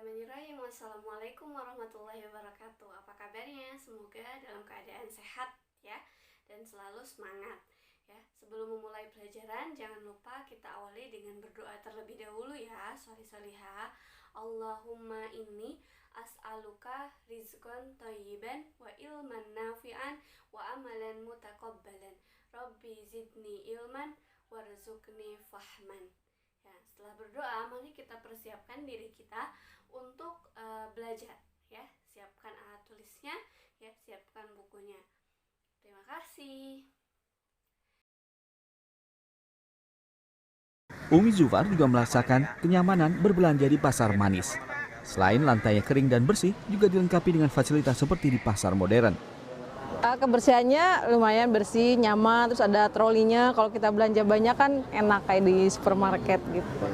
Bismillahirrahmanirrahim. Wassalamualaikum warahmatullahi wabarakatuh. Apa kabarnya? Semoga dalam keadaan sehat ya, dan selalu semangat ya. Sebelum memulai pelajaran, jangan lupa kita awali dengan berdoa terlebih dahulu ya. Sholihah. Allahumma inni as'aluka rizqan thayyiban wa ilman nafi'an wa amalan mutaqabbalan. Rabbi zidni ilman warzuqni fahman. Ya, setelah berdoa, mari kita persiapkan diri kita untuk belajar ya. Siapkan alat tulisnya ya, siapkan bukunya. Terima kasih. Umi Zufar juga merasakan kenyamanan berbelanja di pasar manis. Selain lantainya kering dan bersih, juga dilengkapi dengan fasilitas seperti di pasar modern. Kebersihannya lumayan bersih, nyaman, terus ada trolinya. Kalau kita belanja banyak kan enak kayak di supermarket gitu.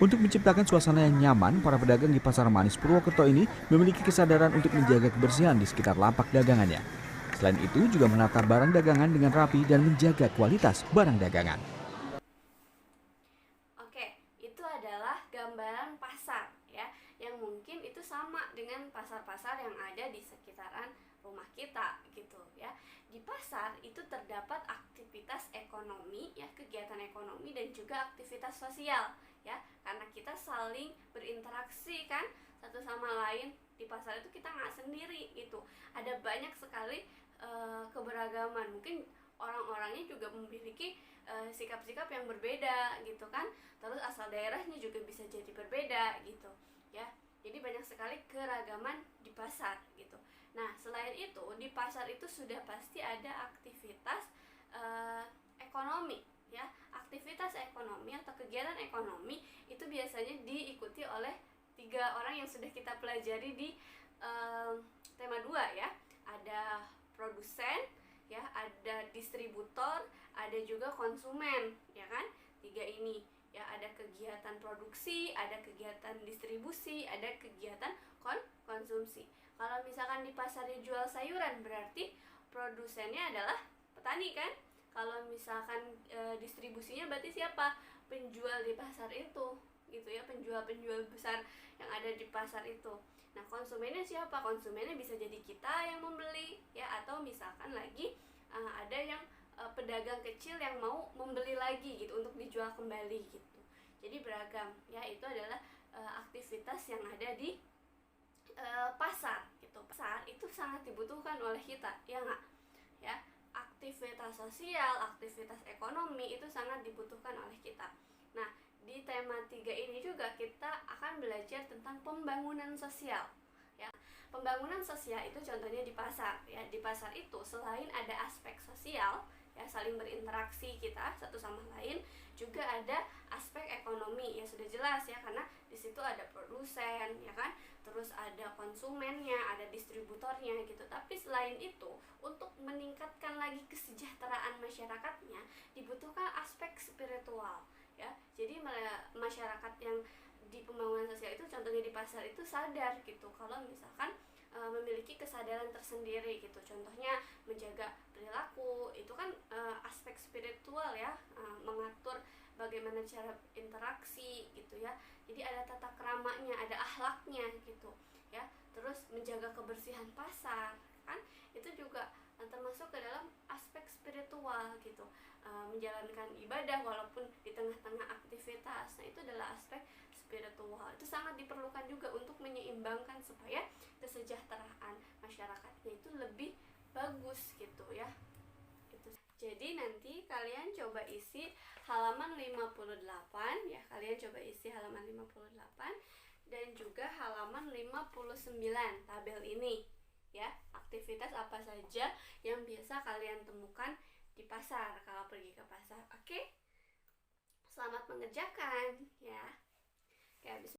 Untuk menciptakan suasana yang nyaman, para pedagang di Pasar Manis Purwokerto ini memiliki kesadaran untuk menjaga kebersihan di sekitar lapak dagangannya. Selain itu juga menata barang dagangan dengan rapi dan menjaga kualitas barang dagangan. Oke, itu adalah gambaran pasar ya, yang mungkin itu sama dengan pasar-pasar yang ada di sekitaran rumah kita gitu ya. Di pasar itu terdapat aktivitas ekonomi ya, kegiatan ekonomi dan juga aktivitas sosial ya, karena kita saling berinteraksi kan satu sama lain. Di pasar itu kita nggak sendiri gitu, ada banyak sekali keberagaman. Mungkin orang-orangnya juga memiliki sikap-sikap yang berbeda gitu kan, terus asal daerahnya juga bisa jadi berbeda gitu ya. Jadi banyak sekali keragaman di pasar gitu. Nah, selain itu di pasar itu sudah pasti ada aktivitas ekonomi ya. Aktivitas ekonomi atau kegiatan ekonomi itu biasanya diikuti oleh 3 orang yang sudah kita pelajari di tema 2 ya. Ada produsen ya, ada distributor, ada juga konsumen ya kan. 3 ini ya, ada kegiatan produksi, ada kegiatan distribusi, ada kegiatan konsumsi. Kalau misalkan di pasarnya jual sayuran, berarti produsennya adalah petani kan. Kalau misalkan distribusinya berarti siapa? Penjual di pasar itu gitu ya, penjual-penjual besar yang ada di pasar itu. Nah, konsumennya siapa? Konsumennya bisa jadi kita yang membeli ya, atau misalkan lagi ada yang pedagang kecil yang mau membeli lagi gitu untuk dijual kembali gitu. Jadi beragam ya, itu adalah aktivitas yang ada di pasar gitu. Pasar itu sangat dibutuhkan oleh kita ya nggak ya. Aktivitas sosial, aktivitas ekonomi itu sangat dibutuhkan oleh kita. Nah, di tema 3 ini juga kita akan belajar tentang pembangunan sosial ya. Pembangunan sosial itu contohnya di pasar ya. Di pasar itu selain ada aspek sosial ya, saling berinteraksi kita satu sama lain, juga ada aspek ekonomi ya, sudah jelas ya, karena di situ ada produsen ya kan, terus ada konsumennya, ada distributornya gitu. Tapi selain itu, untuk meningkatkan lagi kesejahteraan masyarakatnya dibutuhkan aspek spiritual ya. Jadi masyarakat yang di pembangunan sosial itu contohnya di pasar itu sadar gitu kalau misalkan memiliki kesadaran tersendiri gitu. Contohnya menjaga perilaku, itu kan aspek spiritual ya, mengatur bagaimana cara interaksi gitu ya. Jadi ada tata keramanya, ada akhlaknya gitu ya. Terus menjaga kebersihan pasar kan, itu juga termasuk ke dalam aspek spiritual gitu. Menjalankan ibadah walaupun di tengah-tengah aktivitas. Nah, itu adalah aspek spiritual. Itu sangat diperlukan juga untuk menyeimbangkan supaya kesejahteraan masyarakatnya itu lebih bagus gitu ya. Itu. Jadi nanti kalian coba isi halaman 58 ya. Kalian coba isi halaman 58 dan juga halaman 59 tabel ini ya. Aktivitas apa saja yang biasa kalian temukan di pasar kalau pergi ke pasar. Oke? Selamat mengerjakan ya. Oke, habis